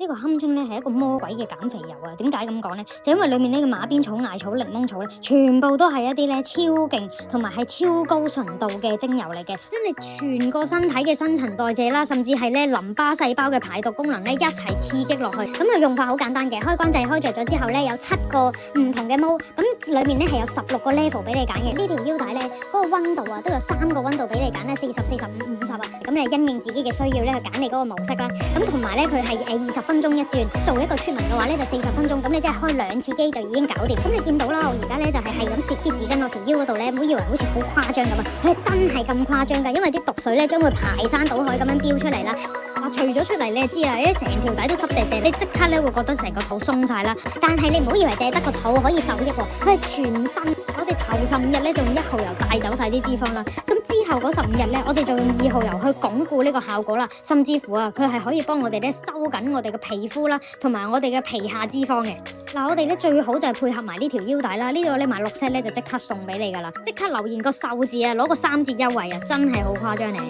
呢個堪稱咧係一個魔鬼嘅減肥油啊！點解咁講呢？就因為裡面呢個馬鞭草、艾草、檸檬草咧，全部都係一啲咧超勁同埋係超高純度嘅精油嚟嘅，將你全個身體嘅新陳代謝啦，甚至係咧淋巴細胞嘅排毒功能咧一齊刺激落去。咁佢用法好簡單嘅，開關掣開着咗之後咧，有7個唔同嘅毛，咁裡面咧係有16個 level 俾你揀嘅。呢條腰帶咧嗰個溫度啊，都有3個溫度俾你揀咧，40、45、50啊。咁你因應自己嘅需要咧去揀你嗰個模式啦。咁同埋咧佢係20分鐘一轉，做一個出門嘅話咧就40分鐘，咁你即係開2次機就已經搞掂。咁你見到啦，我而家咧就係咁攝啲紙巾落條腰嗰度咧，唔好以為好似好誇張咁啊，佢真係咁誇張噶，因為啲毒水咧將會排山倒海咁樣飆出嚟啦。除咗出嚟你就知啊，成條底都濕地地，你即刻咧會覺得成個肚鬆晒啦。但係你唔好以為淨係得個肚可以受益喎，佢係全身。我哋頭15日咧就用1號油帶走晒啲脂肪啦，咁之後嗰15日咧，我哋就用2號油去鞏固呢個效果啦，甚至乎啊，佢係可以幫我哋咧收緊我哋嘅皮膚啦，同埋我哋嘅皮下脂肪嘅。嗱，我哋咧最好就係配合埋呢條腰帶啦，呢個咧買6set咧就即刻送俾你噶啦，即刻留言個瘦字啊，攞個3折優惠啊，真係好誇張咧。